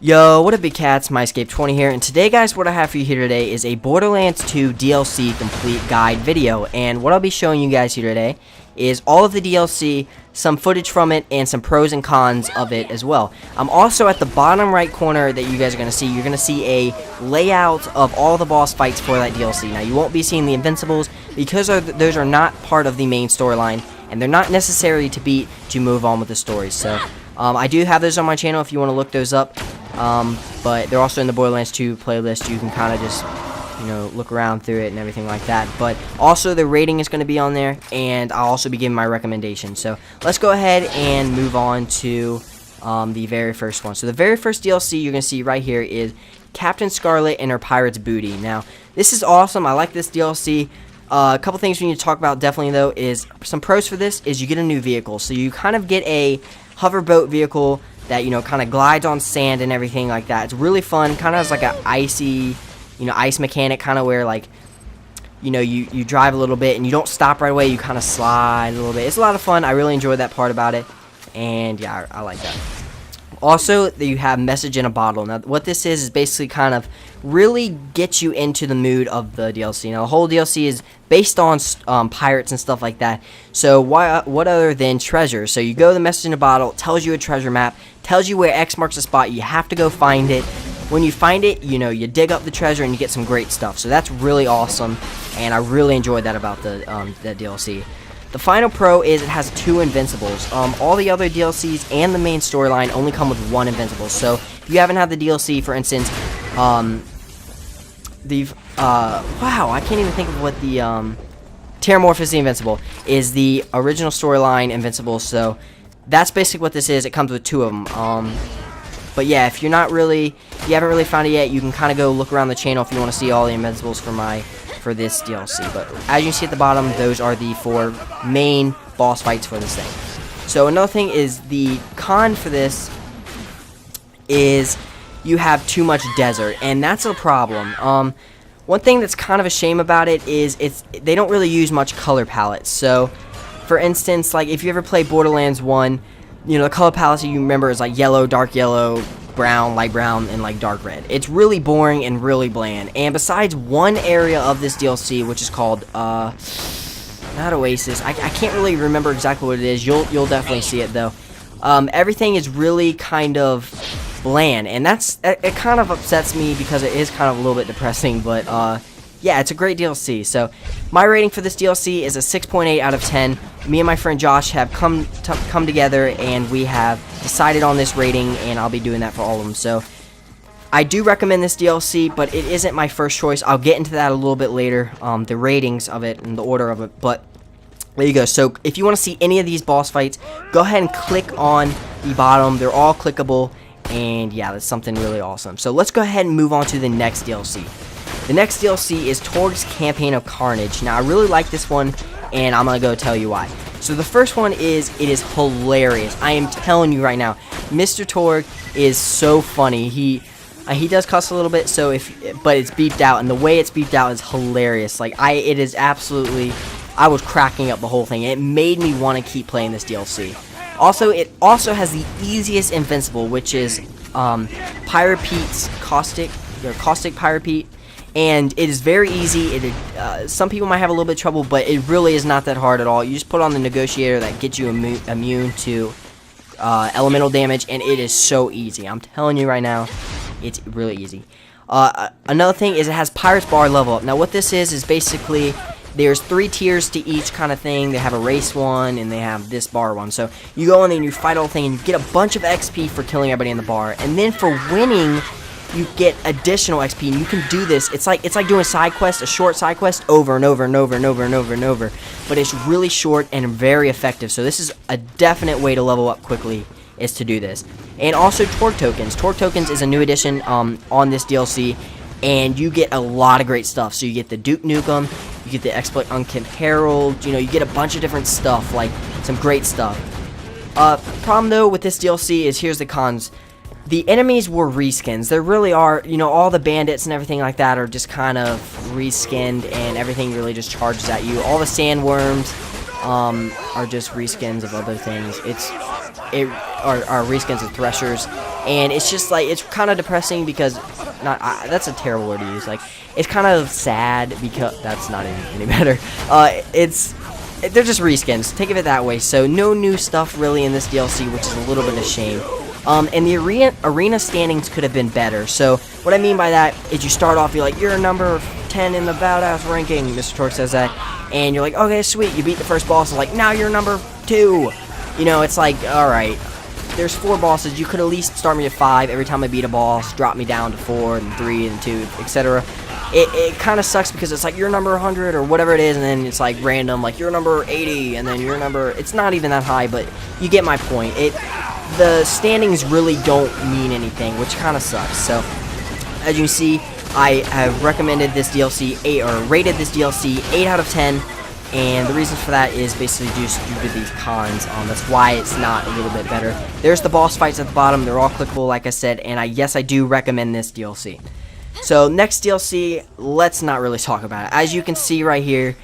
Yo, what up big cats, MyEscape20 here, and today guys, what I have for you here today is a Borderlands 2 DLC complete guide video, and what I'll be showing you guys here today is all of the DLC, some footage from it, and some pros and cons of it as well. I'm also at the bottom right corner that you guys are going to see, you're going to see a layout of all the boss fights for that DLC. Now, you won't be seeing the Invincibles because those are not part of the main storyline, and they're not necessary to beat to move on with the story, so I do have those on my channel if you want to look those up. But they're also in the Borderlands 2 playlist. You can kind of just, look around through it and everything like that. But also the rating is going to be on there, and I'll also be giving my recommendation. So let's go ahead and move on to the very first one. So the very first DLC you're going to see right here is Captain Scarlet and her Pirate's Booty. Now, this is awesome. I like this DLC. A couple things we need to talk about definitely, though, is some pros for this is you get a new vehicle. So you kind of get a hoverboat vehicle that, kind of glides on sand and everything like that. It's really fun. Kind of has like an icy, ice mechanic, kind of where, like, you drive a little bit and you don't stop right away. You kind of slide a little bit. It's a lot of fun. I really enjoyed that part about it. And, yeah, I like that. Also, you have Message in a Bottle. Now, what this is basically kind of really gets you into the mood of the DLC. Now, the whole DLC is based on pirates and stuff like that. So, what other than treasure? So, you go to the Message in a Bottle, it tells you a treasure map, tells you where X marks the spot. You have to go find it. When you find it, you dig up the treasure and you get some great stuff. So, that's really awesome, and I really enjoyed that about that DLC. The final pro is it has 2 Invincibles. All the other DLCs and the main storyline only come with 1 Invincible. So if you haven't had the DLC, for instance, wow, I can't even think of what the Terramorphous the Invincible is the original storyline Invincible. So that's basically what this is. It comes with 2 of them. But yeah, if you haven't really found it yet, you can kind of go look around the channel if you want to see all the Invincibles for this DLC. But as you see at the bottom, those are the 4 main boss fights for this thing. So another thing is the con for this is you have too much desert, and that's a problem. One thing that's kind of a shame about it is they don't really use much color palettes. So for instance, like if you ever play Borderlands 1, the color palette you remember is like yellow, dark yellow, brown, light brown, and like dark red. It's really boring and really bland. And besides one area of this DLC, which is called not Oasis, I can't really remember exactly what it is. You'll definitely see it though. Everything is really kind of bland, and it kind of upsets me because it is kind of a little bit depressing. But yeah, it's a great DLC. So my rating for this DLC is a 6.8 out of 10. Me and my friend Josh have come together, and we have decided on this rating, and I'll be doing that for all of them. So I do recommend this DLC, but it isn't my first choice. I'll get into that a little bit later, the ratings of it and the order of it. But there you go. So if you want to see any of these boss fights, go ahead and click on the bottom. They're all clickable, and yeah, that's something really awesome. So let's go ahead and move on to the next DLC. The next DLC is Torx Campaign of Carnage. Now, I really like this one, and I'm going to go tell you why. So the first one is, it is hilarious. I am telling you right now, Mr. Torx is so funny. He does cuss a little bit, but it's beeped out, and the way it's beeped out is hilarious. Like, it is absolutely, I was cracking up the whole thing. It made me want to keep playing this DLC. Also, it also has the easiest Invincible, which is Pirate Pete's Caustic Pirate Pete. And it is very easy. Some people might have a little bit of trouble, but it really is not that hard at all. You just put on the negotiator that gets you immune to elemental damage, and it is so easy. I'm telling you right now, it's really easy. Another thing is it has Pirate's Bar level up. Now what this is basically there's 3 tiers to each kind of thing. They have a race one, and they have this bar one. So you go in there and you fight all the thing, and you get a bunch of XP for killing everybody in the bar. And then for winning, you get additional XP, and you can do this. It's like doing a side quest, a short side quest, over and over and over and over and over and over. But it's really short and very effective. So this is a definite way to level up quickly, is to do this. And also Torx tokens. Torx tokens is a new addition on this DLC, and you get a lot of great stuff. So you get the Duke Nukem, you get the Exploit Unkempt Herald. You get a bunch of different stuff, like some great stuff. Problem though with this DLC is, here's the cons. The enemies were reskins. There really are, all the bandits and everything like that are just kind of reskinned, and everything really just charges at you. All the sandworms are just reskins of other things. Are reskins of threshers. and it's just like, it's kind of depressing because, that's a terrible word to use, like, it's kind of sad because, that's not any better, they're just reskins, think of it that way. So no new stuff really in this DLC, which is a little bit of a shame. And the arena standings could have been better. So what I mean by that is you start off, you're like, you're number 10 in the badass ranking, Mr. Torx says that, and you're like, okay, sweet, you beat the first boss, like, now you're number 2. You know, it's like, alright, there's 4 bosses, you could at least start me at 5, every time I beat a boss, drop me down to 4, and 3, and 2, etc. It kind of sucks because it's like, you're number 100, or whatever it is, and then it's like, random, like, you're number 80, and then you're number, it's not even that high, but you get my point. The standings really don't mean anything, which kind of sucks. So, as you can see, I have recommended this DLC, rated this DLC 8 out of 10, and the reason for that is basically just due to these cons. That's why it's not a little bit better. There's the boss fights at the bottom, they're all clickable, like I said, and yes, I do recommend this DLC. So, next DLC, let's not really talk about it. As you can see right here,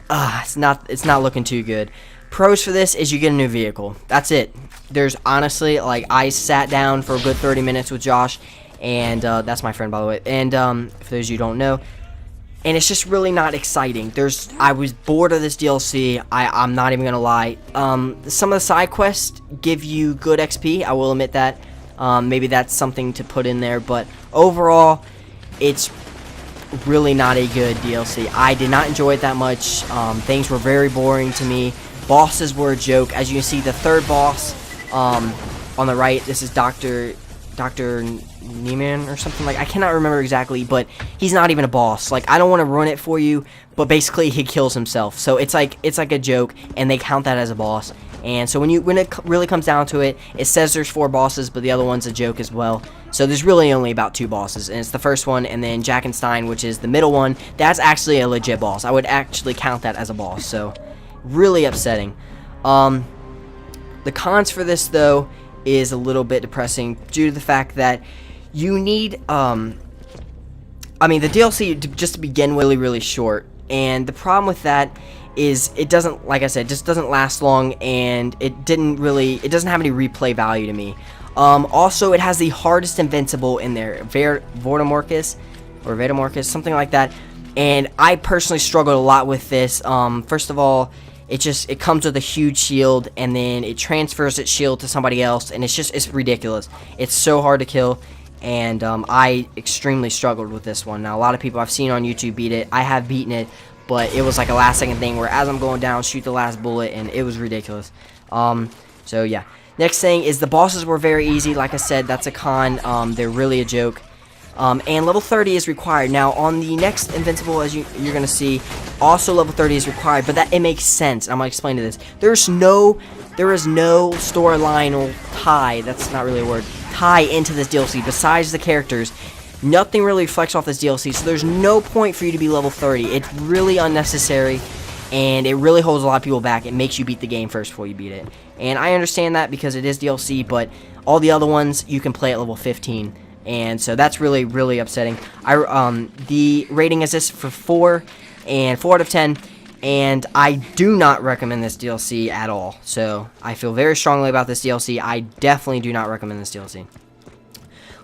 it's not looking too good. Pros for this is you get a new vehicle. That's it. There's honestly, like, I sat down for a good 30 minutes with Josh, and that's my friend, by the way, and for those of you who don't know, and it's just really not exciting. I was bored of this DLC, I'm not even gonna lie. Some of the side quests give you good XP, I will admit that. Maybe that's something to put in there, but overall, it's really not a good DLC. I did not enjoy it that much. Things were very boring to me. Bosses were a joke. As you can see, the third boss on the right, this is Dr. Neiman or something, like, I cannot remember exactly, but he's not even a boss. Like, I don't want to ruin it for you, but basically he kills himself. So it's like a joke, and they count that as a boss. And so when it really comes down to it, it says there's 4 bosses, but the other one's a joke as well. So there's really only about 2 bosses, and it's the first one, and then Jackenstein, which is the middle one. That's actually a legit boss. I would actually count that as a boss. So really upsetting. The cons for this, though, is a little bit depressing due to the fact that you need, I mean, the DLC, just to begin with, really short, and the problem with that is it doesn't, like I said, just doesn't last long, and it doesn't have any replay value to me. Also, it has the hardest invincible in there, Vortamorcus, something like that, and I personally struggled a lot with this. First of all, it comes with a huge shield, and then it transfers its shield to somebody else, and it's ridiculous. It's so hard to kill, and I extremely struggled with this one. Now, a lot of people I've seen on YouTube beat it. I have beaten it, but it was like a last second thing where as I'm going down, shoot the last bullet, and it was ridiculous. So yeah. Next thing is the bosses were very easy. Like I said, that's a con. They're really a joke. And level 30 is required. Now, on the next Invincible, as you're going to see, also level 30 is required, but it makes sense. I'm going to explain to this. There is no storyline or tie, that's not really a word, tie into this DLC besides the characters. Nothing really reflects off this DLC, so there's no point for you to be level 30. It's really unnecessary, and it really holds a lot of people back. It makes you beat the game first before you beat it. And I understand that because it is DLC, but all the other ones, you can play at level 15. And so that's really, really upsetting. The rating is this for 4 out of 10. And I do not recommend this DLC at all. So I feel very strongly about this DLC. I definitely do not recommend this DLC.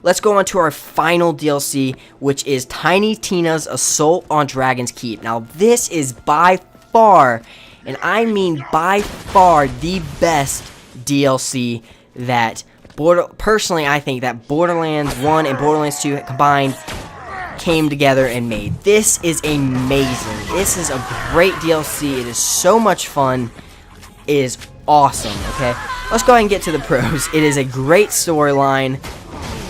Let's go on to our final DLC, which is Tiny Tina's Assault on Dragon's Keep. Now, this is by far, and I mean by far, the best DLC that personally, I think that Borderlands 1 and Borderlands 2 combined came together and made. This is amazing. This is a great DLC. It is so much fun. It is awesome, okay? Let's go ahead and get to the pros. It is a great storyline.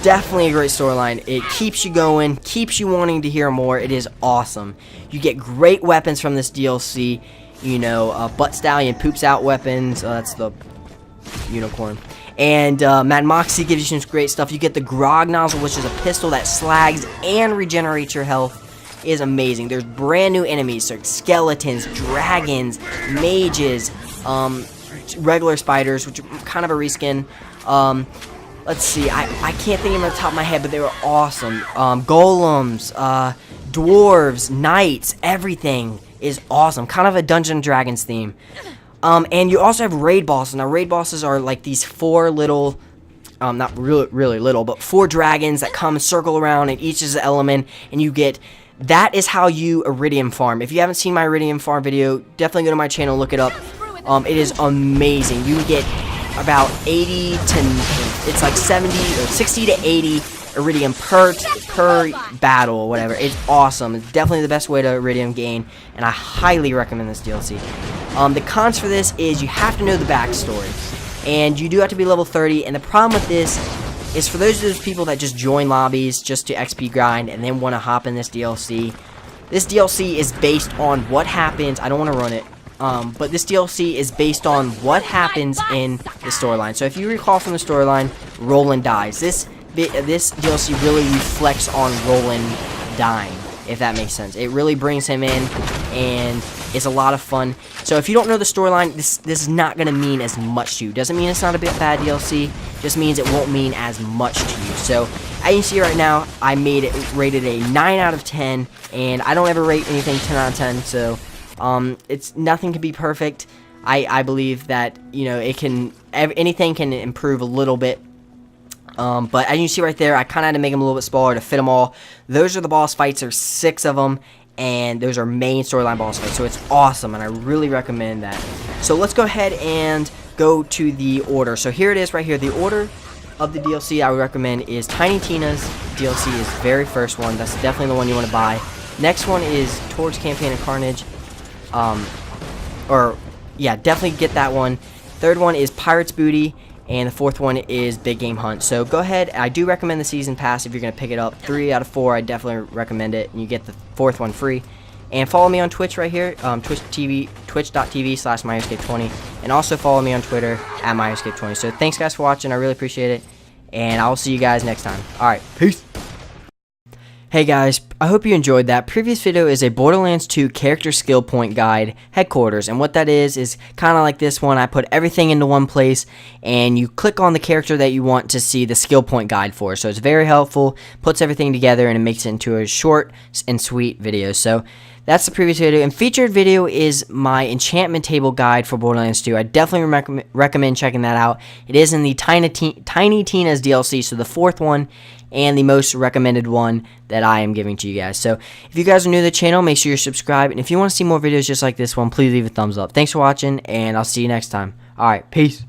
Definitely a great storyline. It keeps you going, keeps you wanting to hear more. It is awesome. You get great weapons from this DLC. You know, Butt Stallion poops out weapons. That's the unicorn. And Mad Moxxi gives you some great stuff. You get the Grog Nozzle, which is a pistol that slags and regenerates your health. It is amazing. There's brand new enemies, so skeletons, dragons, mages, regular spiders, which are kind of a reskin. Let's see, I can't think of them on the top of my head, but they were awesome. Golems, dwarves, knights, everything is awesome. Kind of a Dungeons & Dragons theme. And you also have raid bosses. Now, raid bosses are like these 4 little not really little, but 4 dragons that come and circle around, and each is an element, and you get, that is how you iridium farm. If you haven't seen my iridium farm video, definitely go to my channel, look it up. It is amazing. You get about 80 to, it's like 70 or 60 to 80 iridium per battle or whatever. It's awesome. It's definitely the best way to iridium gain, and I highly recommend this DLC. The cons for this is you have to know the backstory, and you do have to be level 30, and the problem with this is for those people that just join lobbies just to XP grind and then want to hop in this DLC is based on what happens. I don't want to run it, but this DLC is based on what happens in the storyline. So if you recall from the storyline, Roland dies. This DLC really reflects on Roland dying, if that makes sense. It really brings him in, and it's a lot of fun. So if you don't know the storyline, this is not going to mean as much to you. Doesn't mean it's not a bad DLC, just means it won't mean as much to you. So as you can see right now, I made it rated a 9 out of 10, and I don't ever rate anything 10 out of 10, so it's nothing can be perfect. I believe that, you know, anything can improve a little bit. But as you see right there, I kind of had to make them a little bit smaller to fit them all. Those are the boss fights. There's 6 of them, and those are main storyline boss fights. So it's awesome, and I really recommend that. So let's go ahead and go to the order. So here it is right here. The order of the DLC I would recommend is Tiny Tina's DLC is the very first one. That's definitely the one you want to buy. Next one is Torx Campaign and Carnage. Yeah, definitely get that one. Third one is Pirate's Booty. And the 4th one is Big Game Hunt. So go ahead. I do recommend the Season Pass if you're going to pick it up. 3 out of 4, I definitely recommend it. And you get the 4th one free. And follow me on Twitch right here. Twitch.tv/myescape20. And also follow me on Twitter at myescape20. So thanks guys for watching. I really appreciate it. And I'll see you guys next time. Alright, peace. Hey guys, I hope you enjoyed that. Previous video is a Borderlands 2 character skill point guide headquarters, and what that is kind of like this one. I put everything into one place, and you click on the character that you want to see the skill point guide for. So it's very helpful, puts everything together, and it makes it into a short and sweet video. So that's the previous video, and featured video is my enchantment table guide for Borderlands 2. I definitely recommend checking that out. It is in the Tiny Tina's DLC, so the 4th one, and the most recommended one that I am giving to you guys. So if you guys are new to the channel, make sure you're subscribed, and if you want to see more videos just like this one, please leave a thumbs up. Thanks for watching, and I'll see you next time. Alright, peace.